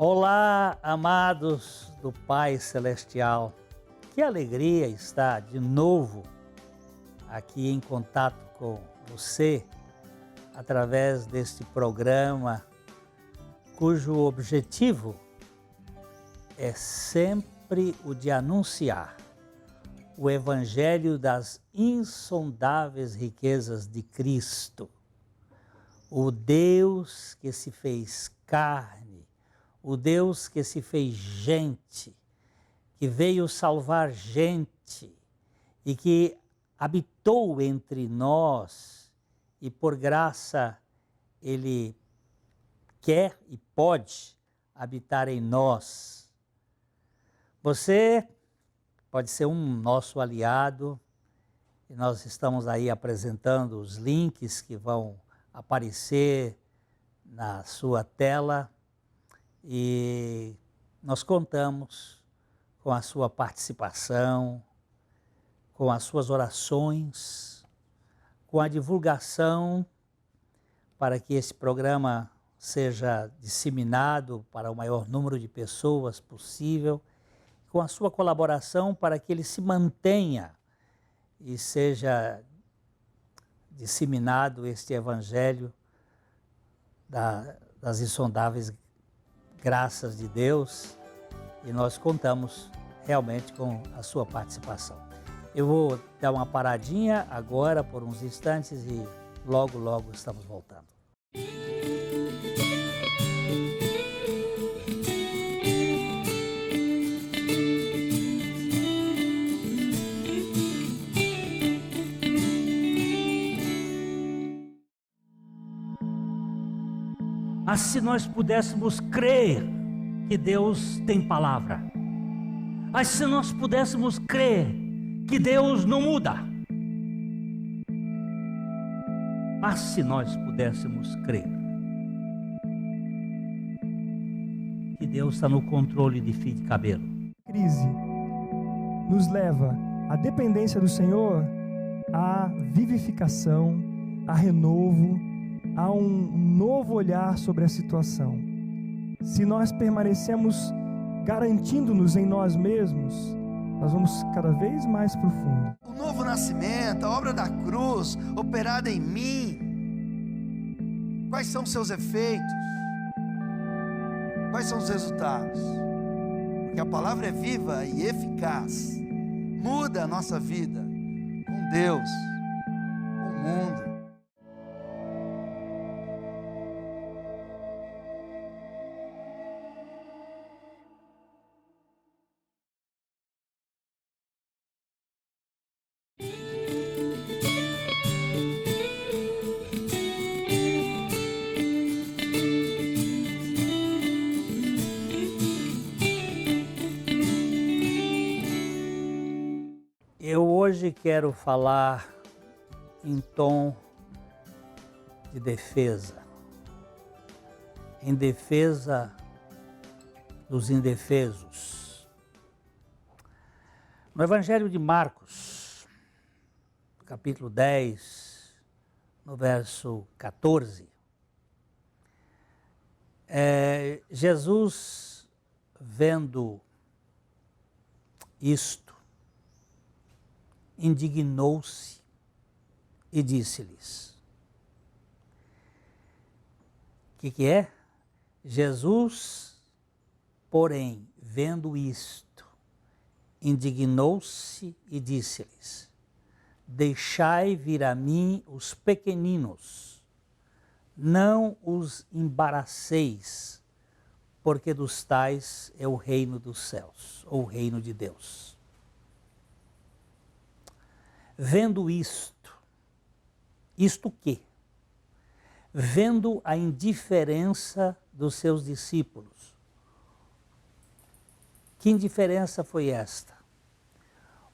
Olá, amados do Pai Celestial. Que alegria estar de novo aqui em contato com você através deste programa cujo objetivo é sempre o de anunciar o Evangelho das insondáveis riquezas de Cristo, o Deus que se fez carne, o Deus que se fez gente, que veio salvar gente e que habitou entre nós e por graça Ele quer e pode habitar em nós. Você pode ser um nosso aliado e nós estamos aí apresentando os links que vão aparecer na sua tela e nós contamos com a sua participação, com as suas orações, com a divulgação para que esse programa seja disseminado para o maior número de pessoas possível, com a sua colaboração para que ele se mantenha e seja disseminado este Evangelho das insondáveis graças de Deus, e nós contamos realmente com a sua participação. Eu vou dar uma paradinha agora por uns instantes e logo estamos voltando. Mas se nós pudéssemos crer que Deus tem palavra, mas se nós pudéssemos crer que Deus não muda, mas se nós pudéssemos crer que Deus está no controle de fio de cabelo. Crise nos leva à dependência do Senhor, à vivificação, a renovo, a um novo olhar sobre a situação. Se nós permanecemos garantindo-nos em nós mesmos, nós vamos cada vez mais profundo. O novo nascimento, a obra da cruz operada em mim, quais são seus efeitos? Quais são os resultados? Porque a palavra é viva e eficaz, muda a nossa vida com Deus, com o mundo. Eu hoje quero falar em tom de defesa, em defesa dos indefesos. No Evangelho de Marcos, capítulo 10, no verso 14, Jesus, vendo isto, indignou-se e disse-lhes. O que é? Jesus, porém, vendo isto, indignou-se e disse-lhes: deixai vir a mim os pequeninos, não os embaraceis, porque dos tais é o reino dos céus, ou o reino de Deus. Vendo isto o quê? Vendo a indiferença dos seus discípulos. Que indiferença foi esta?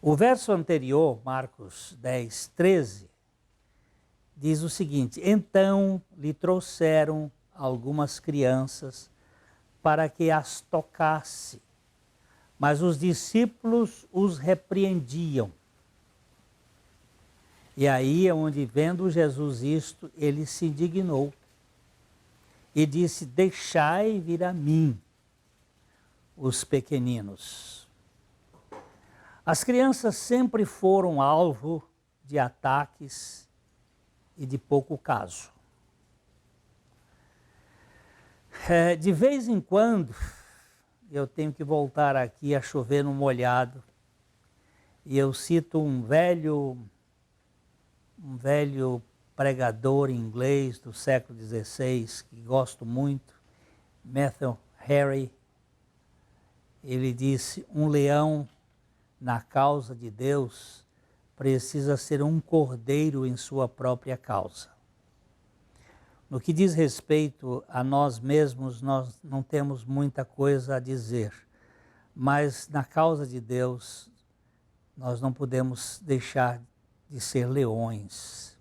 O verso anterior, Marcos 10, 13, diz o seguinte: então lhe trouxeram algumas crianças para que as tocasse, mas os discípulos os repreendiam. E aí é onde, vendo Jesus isto, ele se indignou e disse: deixai vir a mim. os pequeninos. As crianças sempre foram alvo de ataques e de pouco caso. De vez em quando, eu tenho que voltar aqui a chover no molhado, e eu cito um velho pregador inglês do século XVI, que gosto muito, Matthew Henry. Ele disse: um leão na causa de Deus precisa ser um cordeiro em sua própria causa. No que diz respeito a nós mesmos, nós não temos muita coisa a dizer, mas na causa de Deus, nós não podemos deixar de ser leões.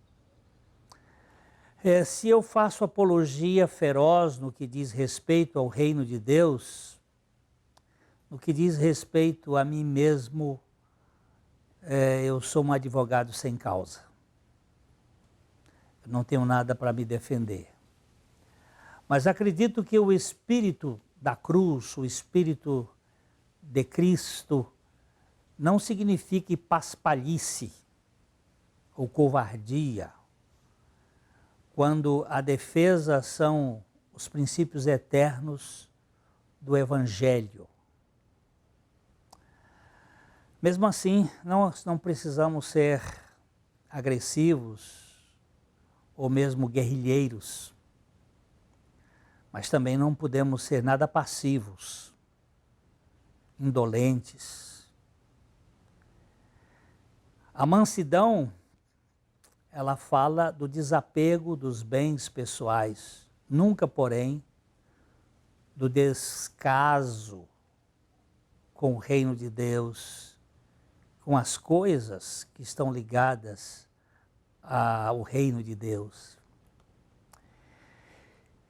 Se eu faço apologia feroz no que diz respeito ao reino de Deus, no que diz respeito a mim mesmo, eu sou um advogado sem causa. Eu não tenho nada para me defender. Mas acredito que o Espírito da cruz, o Espírito de Cristo, não signifique paspalhice ou covardia, quando a defesa são os princípios eternos do Evangelho. Mesmo assim, nós não precisamos ser agressivos ou mesmo guerrilheiros, mas também não podemos ser nada passivos, indolentes. A mansidão, ela fala do desapego dos bens pessoais, nunca, porém, do descaso com o reino de Deus, com as coisas que estão ligadas ao reino de Deus.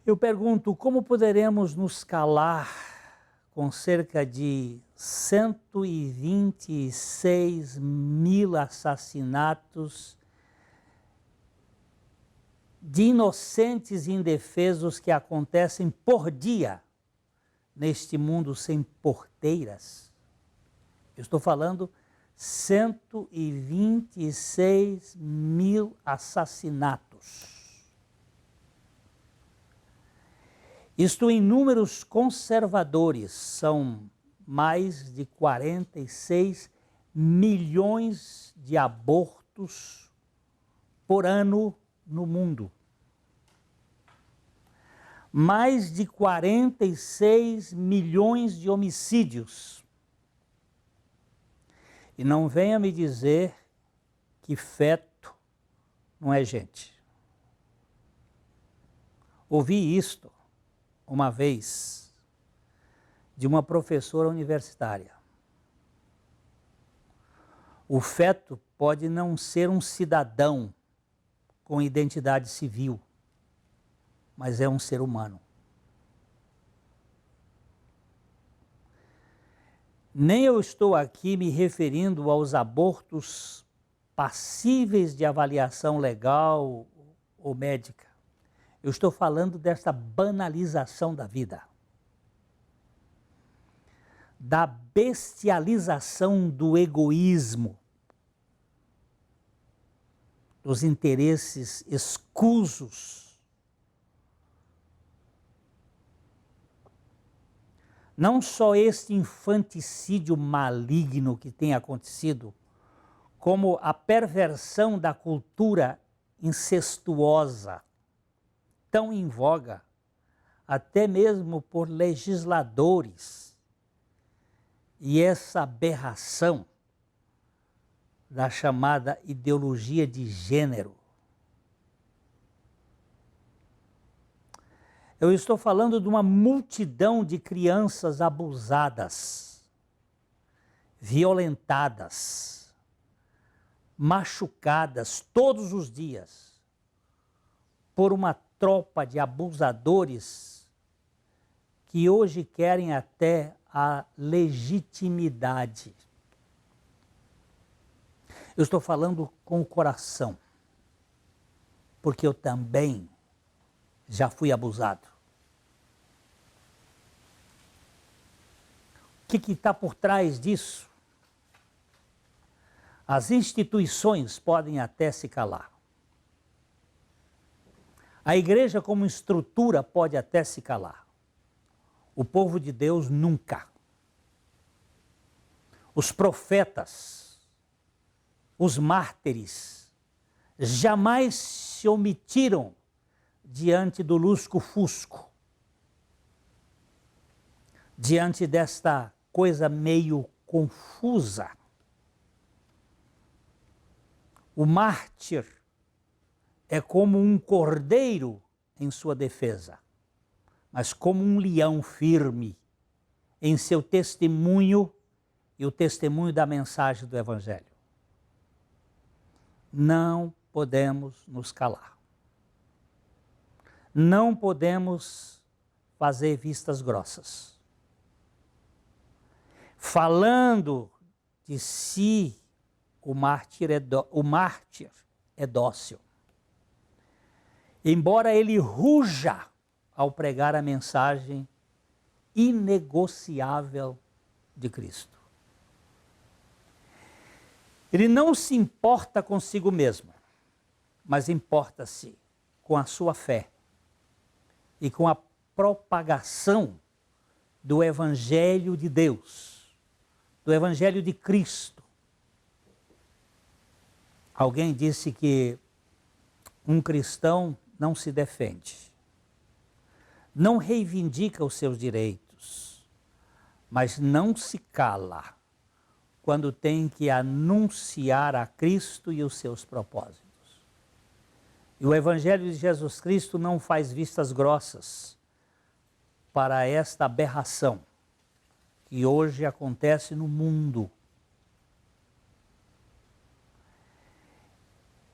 Eu pergunto, como poderemos nos calar com cerca de 126 mil assassinatos de inocentes e indefesos que acontecem por dia neste mundo sem porteiras? Eu estou falando 126 mil assassinatos. Isto em números conservadores, são mais de 46 milhões de abortos por ano no mundo. Mais de 46 milhões de homicídios. E não venha me dizer que feto não é gente. Ouvi isto uma vez de uma professora universitária. O feto pode não ser um cidadão com identidade civil, mas é um ser humano. Nem eu estou aqui me referindo aos abortos passíveis de avaliação legal ou médica. Eu estou falando dessa banalização da vida, da bestialização do egoísmo, dos interesses escusos. Não só este infanticídio maligno que tem acontecido, como a perversão da cultura incestuosa, tão em voga, até mesmo por legisladores, e essa aberração da chamada ideologia de gênero. Eu estou falando de uma multidão de crianças abusadas, violentadas, machucadas todos os dias por uma tropa de abusadores que hoje querem até a legitimidade. Eu estou falando com o coração, porque eu também já fui abusado. que está por trás disso? As instituições podem até se calar. A igreja como estrutura pode até se calar. O povo de Deus nunca. Os profetas, os mártires, jamais se omitiram diante do lusco-fusco, diante desta coisa meio confusa. O mártir é como um cordeiro em sua defesa, mas como um leão firme em seu testemunho e o testemunho da mensagem do Evangelho. Não podemos nos calar. Não podemos fazer vistas grossas. Falando de si, o mártir é dócil. Embora ele ruja ao pregar a mensagem inegociável de Cristo. Ele não se importa consigo mesmo, mas importa-se com a sua fé e com a propagação do Evangelho de Deus, do Evangelho de Cristo. Alguém disse que um cristão não se defende, não reivindica os seus direitos, mas não se cala quando tem que anunciar a Cristo e os seus propósitos. E o Evangelho de Jesus Cristo não faz vistas grossas para esta aberração que hoje acontece no mundo.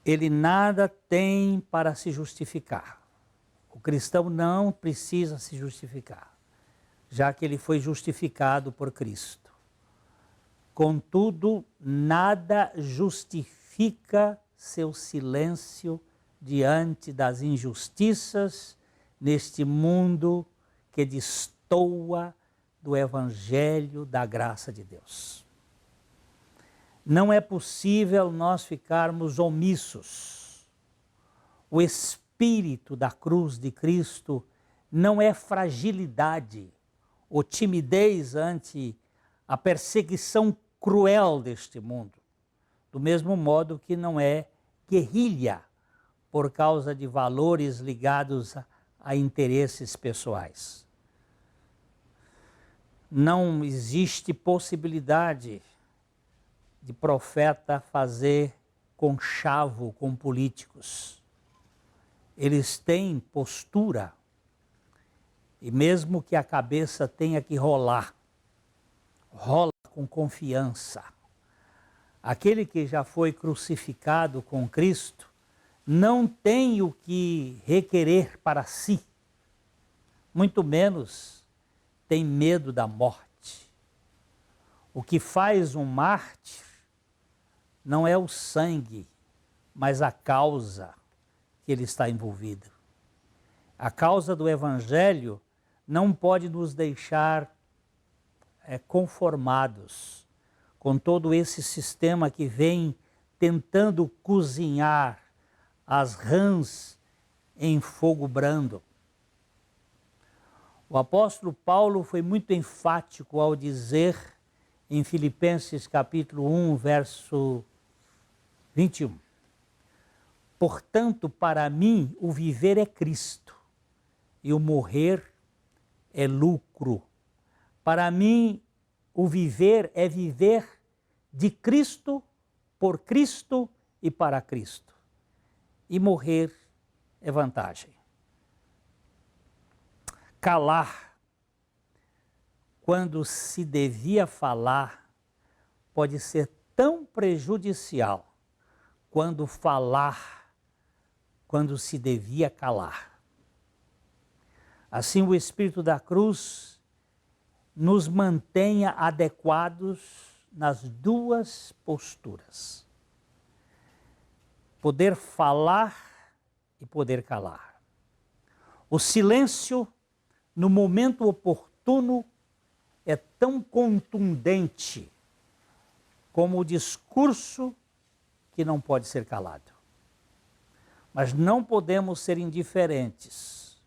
Ele nada tem para se justificar. O cristão não precisa se justificar, já que ele foi justificado por Cristo. Contudo, nada justifica seu silêncio diante das injustiças neste mundo que destoa do Evangelho da graça de Deus. Não é possível nós ficarmos omissos. O espírito da cruz de Cristo não é fragilidade ou timidez ante a perseguição cruel deste mundo, do mesmo modo que não é guerrilha por causa de valores ligados a interesses pessoais. Não existe possibilidade de profeta fazer conchavo com políticos. Eles têm postura, e mesmo que a cabeça tenha que rolar, rola com confiança. Aquele que já foi crucificado com Cristo não tem o que requerer para si, muito menos tem medo da morte. O que faz um mártir não é o sangue, mas a causa que ele está envolvido. A causa do Evangelho não pode nos deixar conformados com todo esse sistema que vem tentando cozinhar as rãs em fogo brando. O apóstolo Paulo foi muito enfático ao dizer em Filipenses capítulo 1, verso 21. Portanto, para mim, o viver é Cristo e o morrer é lucro. Para mim, o viver é viver de Cristo, por Cristo e para Cristo. E morrer é vantagem. Calar, quando se devia falar, pode ser tão prejudicial quando falar, quando se devia calar. Assim, o Espírito da cruz nos mantenha adequados nas duas posturas. Poder falar e poder calar. O silêncio, no momento oportuno, é tão contundente como o discurso que não pode ser calado. Mas não podemos ser indiferentes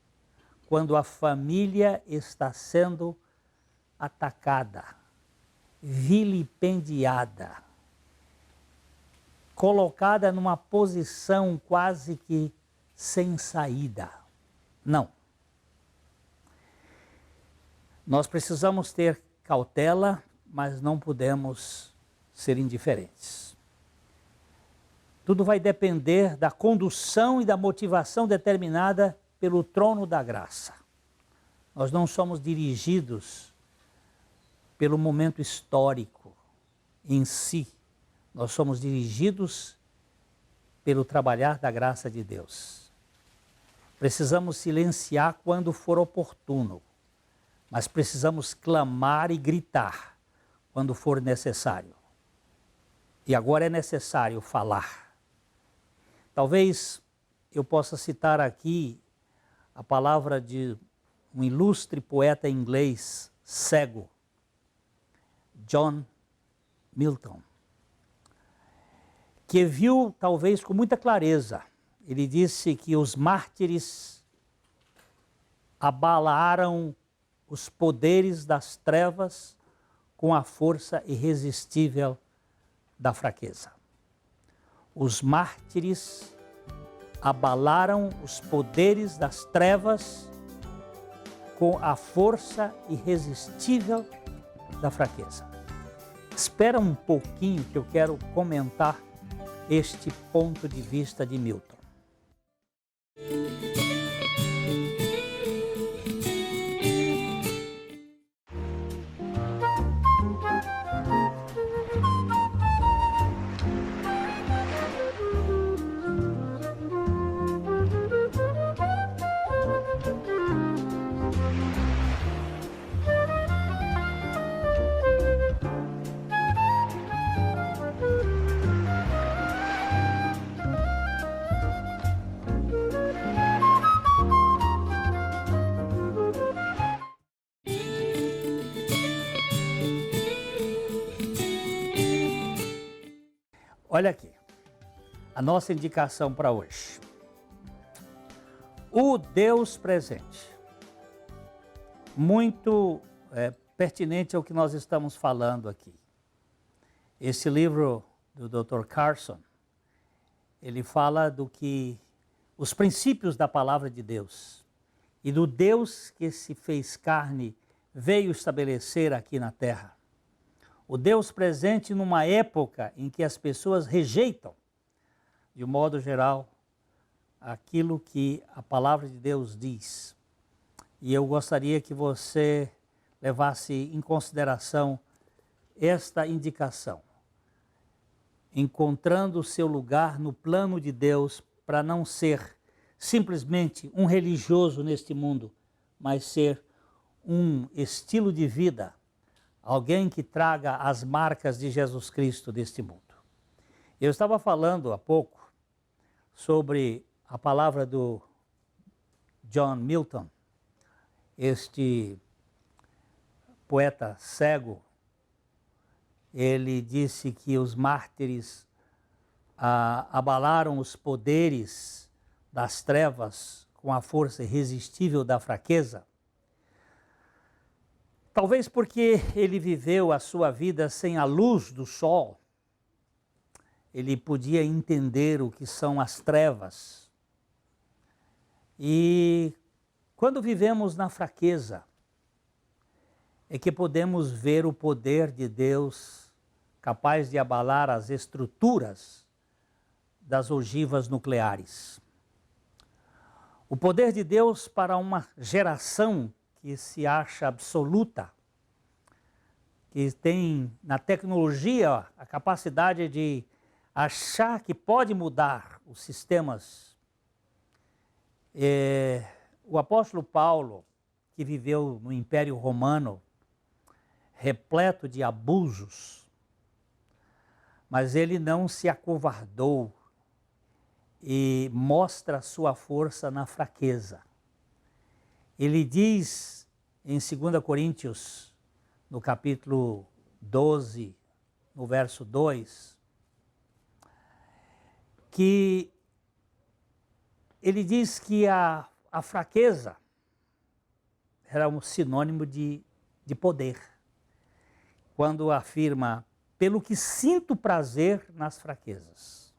quando a família está sendo atacada, vilipendiada, colocada numa posição quase que sem saída. Não. Nós precisamos ter cautela, mas não podemos ser indiferentes. Tudo vai depender da condução e da motivação determinada pelo trono da graça. Nós não somos dirigidos pelo momento histórico em si. Nós somos dirigidos pelo trabalhar da graça de Deus. Precisamos silenciar quando for oportuno, mas precisamos clamar e gritar quando for necessário. E agora é necessário falar. Talvez eu possa citar aqui a palavra de um ilustre poeta inglês cego, John Milton, que viu talvez com muita clareza. Ele disse que os mártires abalaram os poderes das trevas com a força irresistível da fraqueza. Os mártires abalaram os poderes das trevas com a força irresistível da fraqueza. Espera um pouquinho que eu quero comentar este ponto de vista de Milton. Olha aqui, a nossa indicação para hoje. O Deus presente. Muito pertinente ao que nós estamos falando aqui. Esse livro do Dr. Carson, ele fala do que os princípios da palavra de Deus e do Deus que se fez carne veio estabelecer aqui na terra. O Deus presente numa época em que as pessoas rejeitam, de um modo geral, aquilo que a palavra de Deus diz. E eu gostaria que você levasse em consideração esta indicação. Encontrando o seu lugar no plano de Deus para não ser simplesmente um religioso neste mundo, mas ser um estilo de vida, alguém que traga as marcas de Jesus Cristo deste mundo. Eu estava falando há pouco sobre a palavra do John Milton, este poeta cego. Ele disse que os mártires abalaram os poderes das trevas com a força irresistível da fraqueza. Talvez porque ele viveu a sua vida sem a luz do sol, ele podia entender o que são as trevas. E quando vivemos na fraqueza, é que podemos ver o poder de Deus capaz de abalar as estruturas das ogivas nucleares. O poder de Deus para uma geração que se acha absoluta, que tem na tecnologia a capacidade de achar que pode mudar os sistemas. O apóstolo Paulo, que viveu no Império Romano, repleto de abusos, mas ele não se acovardou e mostra sua força na fraqueza. Ele diz em 2 Coríntios, no capítulo 12, no verso 2, que ele diz que a fraqueza era um sinônimo de poder. Quando afirma, pelo que sinto prazer nas fraquezas,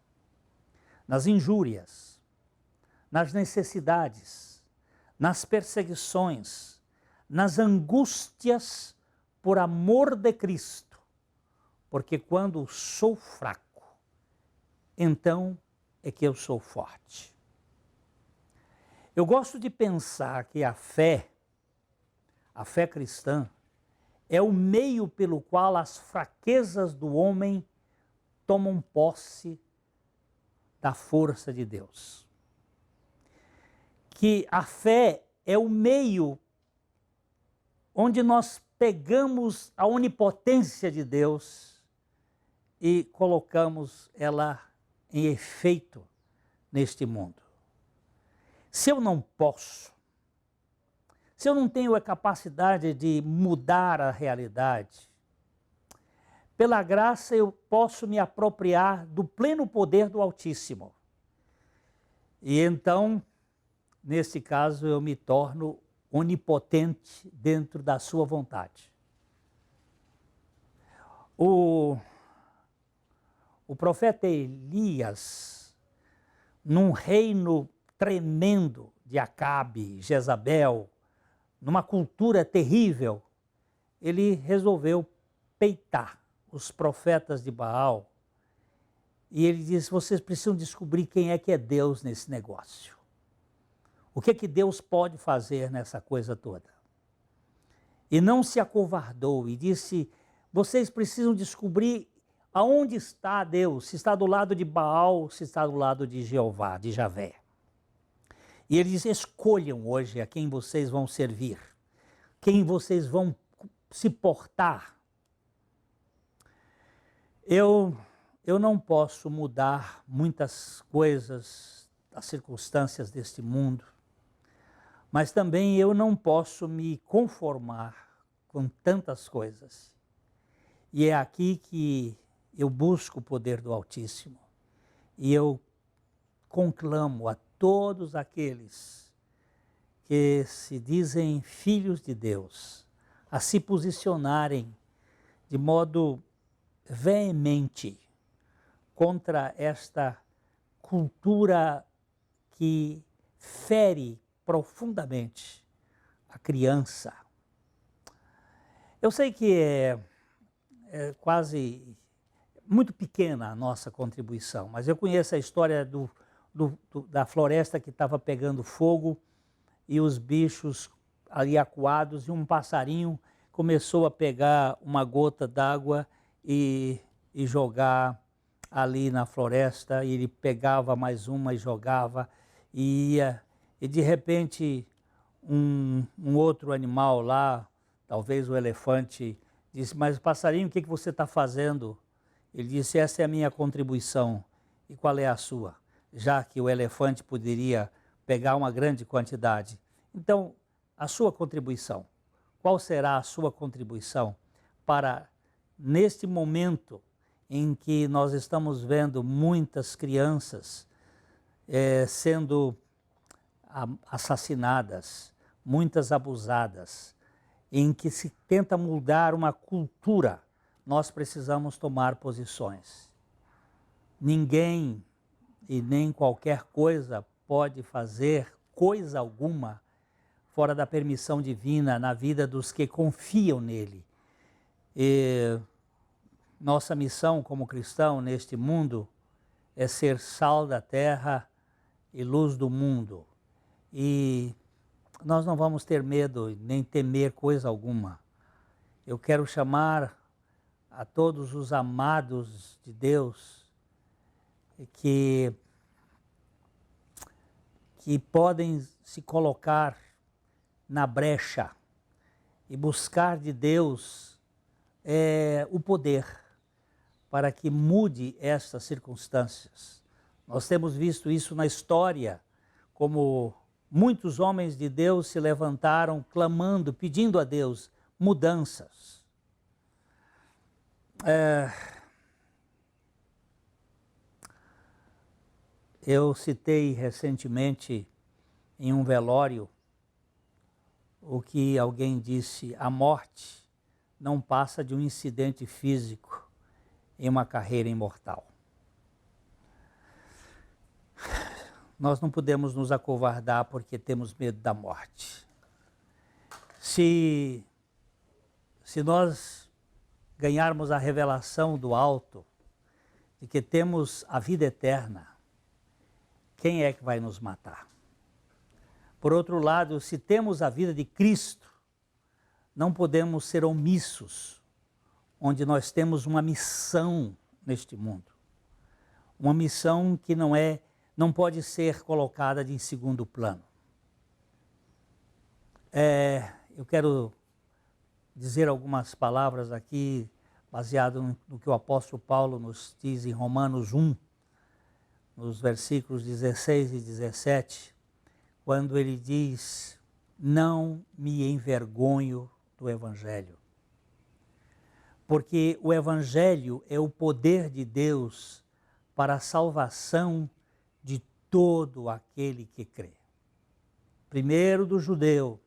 nas injúrias, nas necessidades, nas perseguições, nas angústias por amor de Cristo, porque quando sou fraco, então é que eu sou forte. Eu gosto de pensar que a fé cristã, é o meio pelo qual as fraquezas do homem tomam posse da força de Deus. Que a fé é o meio onde nós pegamos a onipotência de Deus e colocamos ela em efeito neste mundo. Se eu não posso, se eu não tenho a capacidade de mudar a realidade, pela graça eu posso me apropriar do pleno poder do Altíssimo. E então, nesse caso, eu me torno onipotente dentro da sua vontade. O profeta Elias, num reino tremendo de Acabe, Jezabel, numa cultura terrível, ele resolveu peitar os profetas de Baal. E ele disse, vocês precisam descobrir quem é que é Deus nesse negócio. O que é que Deus pode fazer nessa coisa toda? E não se acovardou e disse, vocês precisam descobrir aonde está Deus, se está do lado de Baal, se está do lado de Jeová, de Javé. E ele diz, escolham hoje a quem vocês vão servir, quem vocês vão se portar. Eu não posso mudar muitas coisas, as circunstâncias deste mundo, mas também eu não posso me conformar com tantas coisas. E é aqui que eu busco o poder do Altíssimo e eu conclamo a todos aqueles que se dizem filhos de Deus a se posicionarem de modo veemente contra esta cultura que fere profundamente a criança. Eu sei que é quase muito pequena a nossa contribuição, mas eu conheço a história da floresta que estava pegando fogo e os bichos ali acuados e um passarinho começou a pegar uma gota d'água e jogar ali na floresta, e ele pegava mais uma e jogava, e ia, e de repente um outro animal lá, talvez o elefante, disse, mas passarinho, o que você está fazendo? Ele disse, essa é a minha contribuição. E qual é a sua? Já que o elefante poderia pegar uma grande quantidade. Então, a sua contribuição. Qual será a sua contribuição para, neste momento em que nós estamos vendo muitas crianças sendo assassinadas, muitas abusadas, em que se tenta mudar uma cultura, nós precisamos tomar posições. Ninguém e nem qualquer coisa pode fazer coisa alguma fora da permissão divina na vida dos que confiam nele. E nossa missão como cristão neste mundo é ser sal da terra e luz do mundo. E nós não vamos ter medo nem temer coisa alguma. Eu quero chamar a todos os amados de Deus que podem se colocar na brecha e buscar de Deus o poder para que mude estas circunstâncias. Nós temos visto isso na história, como muitos homens de Deus se levantaram clamando, pedindo a Deus mudanças. Eu citei recentemente em um velório o que alguém disse: a morte não passa de um incidente físico em uma carreira imortal. Nós não podemos nos acovardar porque temos medo da morte. Se nós ganharmos a revelação do alto de que temos a vida eterna, quem é que vai nos matar? Por outro lado, se temos a vida de Cristo, não podemos ser omissos, onde nós temos uma missão neste mundo. Uma missão que não pode ser colocada em segundo plano. Eu quero dizer algumas palavras aqui, baseado no que o apóstolo Paulo nos diz em Romanos 1, nos versículos 16 e 17, quando ele diz: não me envergonho do Evangelho. Porque o Evangelho é o poder de Deus para a salvação de todo aquele que crê. Primeiro do judeu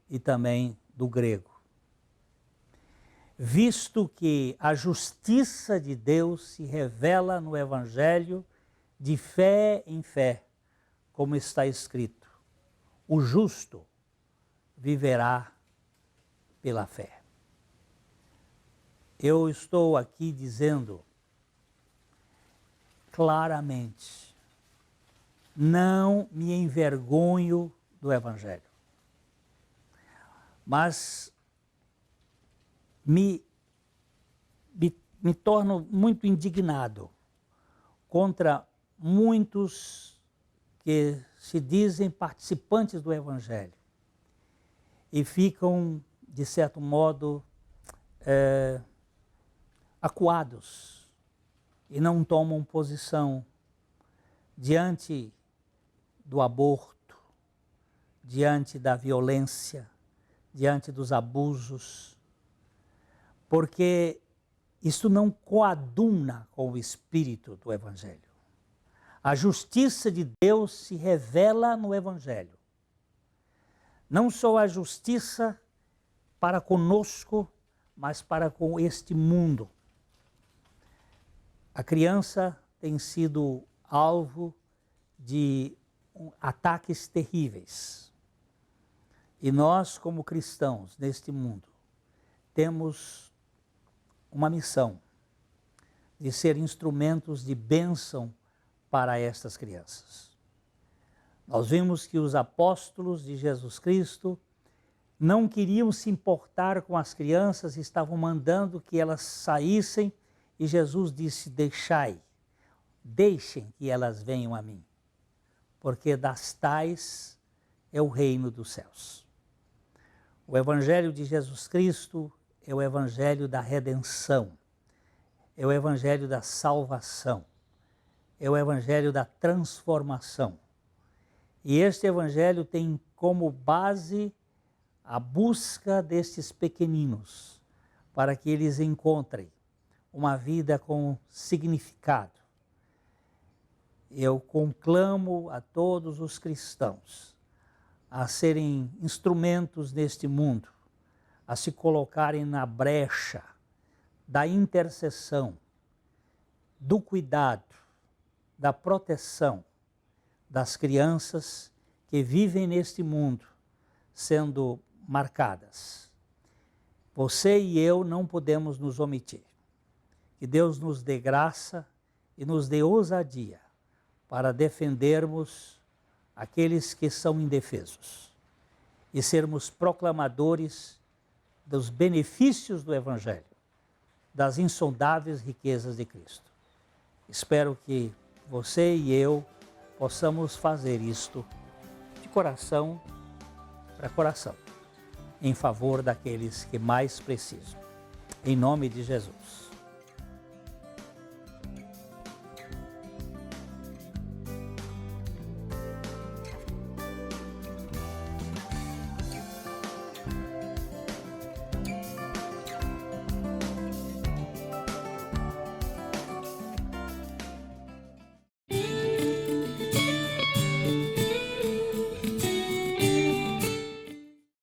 e também do grego. Visto que a justiça de Deus se revela no Evangelho de fé em fé, como está escrito: o justo viverá pela fé. Eu estou aqui dizendo claramente: não me envergonho do Evangelho, mas me torno muito indignado contra muitos que se dizem participantes do Evangelho e ficam, de certo modo, acuados e não tomam posição diante do aborto, diante da violência, diante dos abusos, porque isso não coaduna com o espírito do Evangelho. A justiça de Deus se revela no Evangelho. Não só a justiça para conosco, mas para com este mundo. A criança tem sido alvo de ataques terríveis. E nós, como cristãos neste mundo, temos uma missão de ser instrumentos de bênção para estas crianças. Nós vimos que os apóstolos de Jesus Cristo não queriam se importar com as crianças, estavam mandando que elas saíssem, e Jesus disse: deixem que elas venham a mim, porque das tais é o reino dos céus. O Evangelho de Jesus Cristo é o Evangelho da redenção, é o Evangelho da salvação, é o Evangelho da transformação. E este Evangelho tem como base a busca destes pequeninos, para que eles encontrem uma vida com significado. Eu conclamo a todos os cristãos a serem instrumentos neste mundo, a se colocarem na brecha da intercessão, do cuidado, da proteção das crianças que vivem neste mundo, sendo marcadas. Você e eu não podemos nos omitir. Que Deus nos dê graça e nos dê ousadia para defendermos aqueles que são indefesos e sermos proclamadores dos benefícios do Evangelho, das insondáveis riquezas de Cristo. Espero que você e eu possamos fazer isto de coração para coração, em favor daqueles que mais precisam. Em nome de Jesus.